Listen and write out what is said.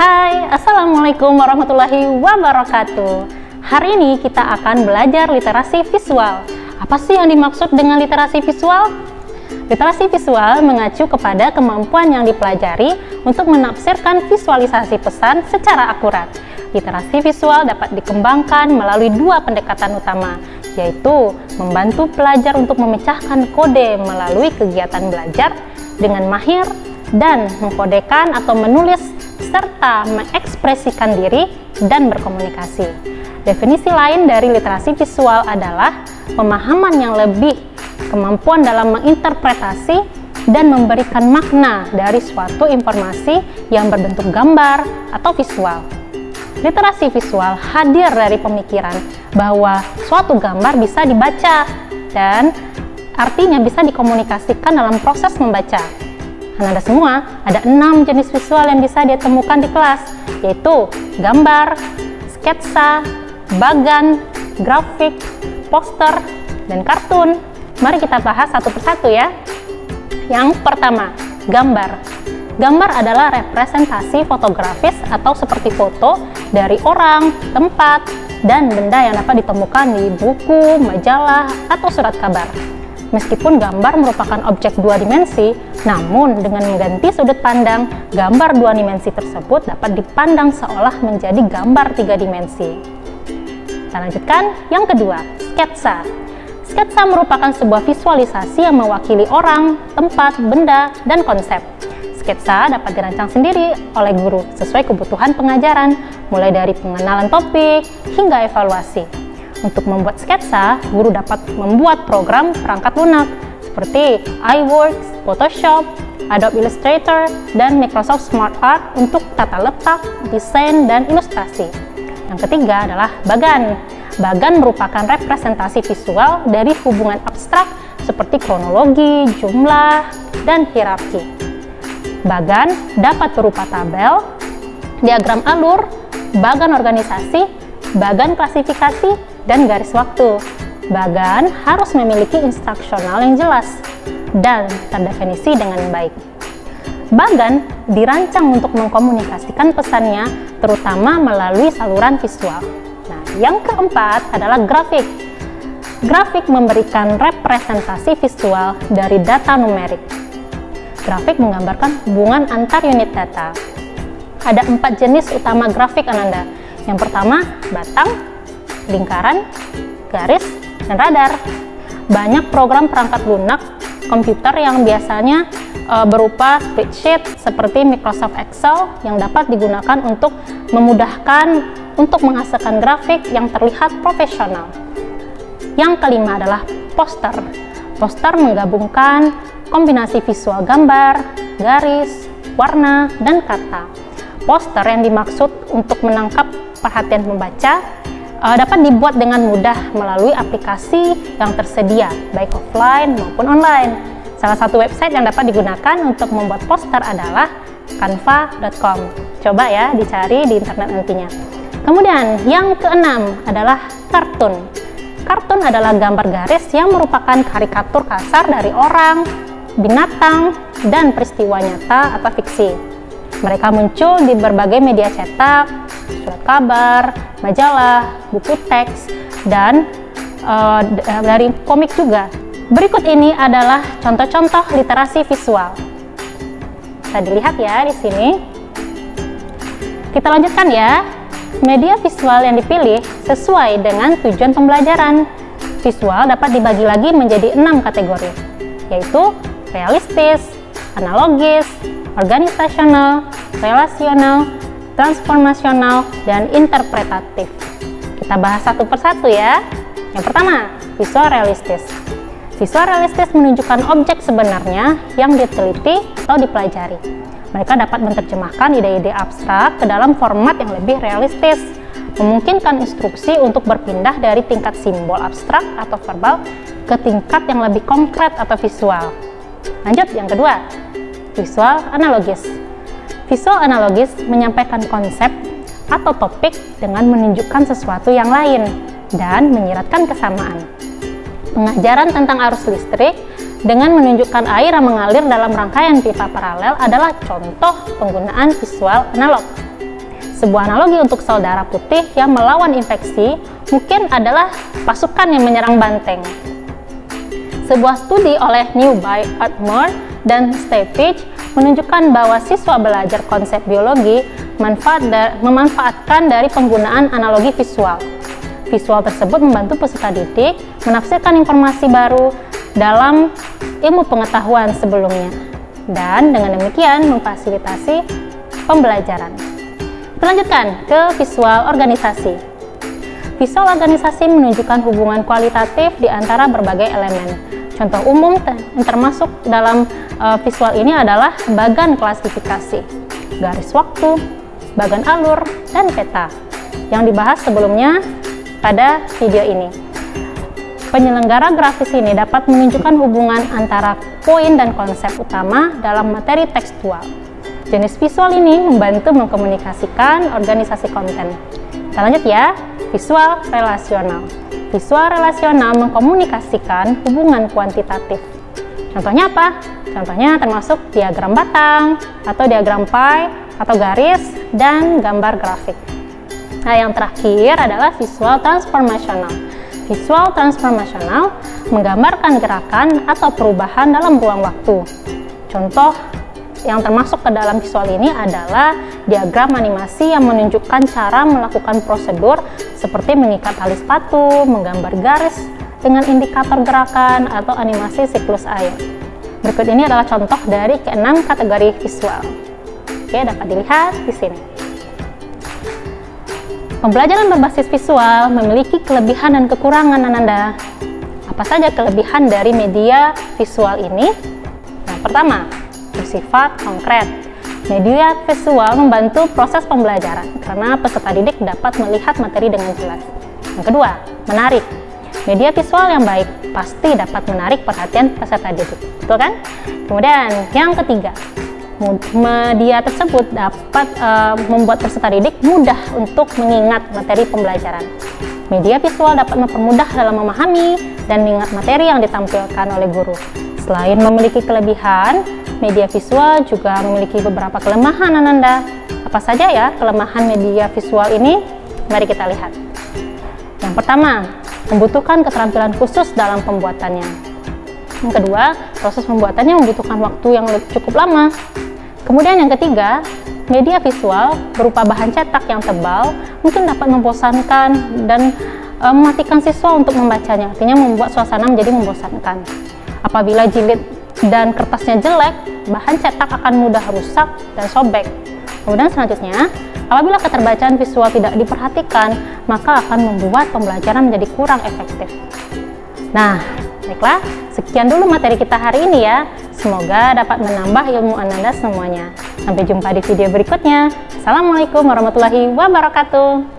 Hai, Assalamualaikum warahmatullahi wabarakatuh. Hari ini kita akan belajar literasi visual. Apa sih yang dimaksud dengan literasi visual? Literasi visual mengacu kepada kemampuan yang dipelajari untuk menafsirkan visualisasi pesan secara akurat. Literasi visual dapat dikembangkan melalui dua pendekatan utama, yaitu membantu pelajar untuk memecahkan kode melalui kegiatan belajar dengan mahir dan mengkodekan atau menulis serta mengekspresikan diri dan berkomunikasi. Definisi lain dari literasi visual adalah pemahaman yang lebih, kemampuan dalam menginterpretasi dan memberikan makna dari suatu informasi yang berbentuk gambar atau visual. Literasi visual hadir dari pemikiran bahwa suatu gambar bisa dibaca dan artinya bisa dikomunikasikan dalam proses membaca. Anda semua, ada 6 jenis visual yang bisa ditemukan di kelas, yaitu gambar, sketsa, bagan, grafik, poster, dan kartun. Mari kita bahas satu persatu ya. Yang pertama, gambar. Gambar adalah representasi fotografis atau seperti foto dari orang, tempat, dan benda yang dapat ditemukan di buku, majalah, atau surat kabar. Meskipun gambar merupakan objek dua dimensi, namun dengan mengganti sudut pandang, gambar dua dimensi tersebut dapat dipandang seolah menjadi gambar tiga dimensi. Kita lanjutkan, yang kedua, sketsa. Sketsa merupakan sebuah visualisasi yang mewakili orang, tempat, benda, dan konsep. Sketsa dapat dirancang sendiri oleh guru sesuai kebutuhan pengajaran, mulai dari pengenalan topik hingga evaluasi. Untuk membuat sketsa, guru dapat membuat program perangkat lunak seperti iWorks, Photoshop, Adobe Illustrator, dan Microsoft Smart Art untuk tata letak, desain, dan ilustrasi. Yang ketiga adalah bagan. Bagan merupakan representasi visual dari hubungan abstrak seperti kronologi, jumlah, dan hierarki. Bagan dapat berupa tabel, diagram alur, bagan organisasi, bagan klasifikasi, dan garis waktu. Bagan harus memiliki instruksional yang jelas dan terdefinisi dengan baik. Bagan dirancang untuk mengkomunikasikan pesannya terutama melalui saluran visual. Nah, yang keempat adalah grafik. Grafik memberikan representasi visual dari data numerik. Grafik menggambarkan hubungan antar unit data. Ada 4 jenis utama grafik Ananda. Yang pertama, batang, lingkaran, garis, dan radar. Banyak program perangkat lunak komputer yang biasanya berupa spreadsheet seperti Microsoft Excel yang dapat digunakan untuk memudahkan untuk menghasilkan grafik yang terlihat profesional. Yang kelima adalah poster. Poster menggabungkan kombinasi visual gambar, garis, warna, dan kata. Poster yang dimaksud untuk menangkap perhatian pembaca dapat dibuat dengan mudah melalui aplikasi yang tersedia, baik offline maupun online. Salah satu website yang dapat digunakan untuk membuat poster adalah canva.com. Coba ya dicari di internet nantinya. Kemudian yang keenam adalah kartun. Kartun adalah gambar garis yang merupakan karikatur kasar dari orang, binatang, dan peristiwa nyata atau fiksi. Mereka muncul di berbagai media cetak, surat kabar, majalah, buku teks, dan dari komik juga. Berikut ini adalah contoh-contoh literasi visual. Bisa dilihat ya di sini. Kita lanjutkan ya. Media visual yang dipilih sesuai dengan tujuan pembelajaran. Visual dapat dibagi lagi menjadi 6 kategori, yaitu realistis, analogis, organisasional, relasional, transformasional, dan interpretatif. Kita bahas satu persatu ya. Yang pertama, visual realistis. Visual realistis menunjukkan objek sebenarnya yang diteliti atau dipelajari. Mereka dapat menerjemahkan ide-ide abstrak ke dalam format yang lebih realistis, memungkinkan instruksi untuk berpindah dari tingkat simbol abstrak atau verbal ke tingkat yang lebih konkret atau visual. Lanjut, yang kedua, visual analogis. Visual analogis menyampaikan konsep atau topik dengan menunjukkan sesuatu yang lain dan menyiratkan kesamaan. Pengajaran tentang arus listrik dengan menunjukkan air yang mengalir dalam rangkaian pipa paralel adalah contoh penggunaan visual analog. Sebuah analogi untuk sel darah putih yang melawan infeksi mungkin adalah pasukan yang menyerang banteng. Sebuah studi oleh Newby, Atmore, dan Stevich menunjukkan bahwa siswa belajar konsep biologi memanfaatkan dari penggunaan analogi visual. Visual tersebut membantu peserta didik menafsirkan informasi baru dalam ilmu pengetahuan sebelumnya, dan dengan demikian memfasilitasi pembelajaran. Melanjutkan ke visual organisasi. Visual organisasi menunjukkan hubungan kualitatif di antara berbagai elemen. Contoh umum yang termasuk dalam visual ini adalah bagan klasifikasi, garis waktu, bagan alur, dan peta yang dibahas sebelumnya pada video ini. Penyelenggara grafis ini dapat menunjukkan hubungan antara poin dan konsep utama dalam materi tekstual. Jenis visual ini membantu mengkomunikasikan organisasi konten. Kita lanjut ya, visual relasional. Visual relasional mengkomunikasikan hubungan kuantitatif. Contohnya apa? Contohnya termasuk diagram batang, atau diagram pie, atau garis, dan gambar grafik. Nah, yang terakhir adalah visual transformasional. Visual transformasional menggambarkan gerakan atau perubahan dalam ruang waktu. Contoh yang termasuk ke dalam visual ini adalah diagram animasi yang menunjukkan cara melakukan prosedur seperti mengikat tali sepatu, menggambar garis dengan indikator gerakan, atau animasi siklus air. Berikut ini adalah contoh dari ke-6 kategori visual. Oke, dapat dilihat di sini. Pembelajaran berbasis visual memiliki kelebihan dan kekurangan, Ananda. Apa saja kelebihan dari media visual ini? Yang pertama, bersifat konkret. Media visual membantu proses pembelajaran karena peserta didik dapat melihat materi dengan jelas. Yang kedua, menarik. Media visual yang baik pasti dapat menarik perhatian peserta didik, betul kan? Kemudian yang ketiga, media tersebut dapat membuat peserta didik mudah untuk mengingat materi pembelajaran. Media visual dapat mempermudah dalam memahami dan mengingat materi yang ditampilkan oleh guru. Selain memiliki kelebihan, media visual juga memiliki beberapa kelemahan, Ananda. Apa saja ya kelemahan media visual ini? Mari kita lihat. Yang pertama, membutuhkan keterampilan khusus dalam pembuatannya. Yang kedua, proses pembuatannya membutuhkan waktu yang cukup lama. Kemudian yang ketiga, media visual berupa bahan cetak yang tebal mungkin dapat membosankan dan mematikan siswa untuk membacanya, artinya membuat suasana menjadi membosankan. Apabila jilid dan kertasnya jelek, bahan cetak akan mudah rusak dan sobek. Kemudian selanjutnya, apabila keterbacaan visual tidak diperhatikan, maka akan membuat pembelajaran menjadi kurang efektif. Nah, baiklah, sekian dulu materi kita hari ini ya. Semoga dapat menambah ilmu Ananda semuanya. Sampai jumpa di video berikutnya. Assalamualaikum warahmatullahi wabarakatuh.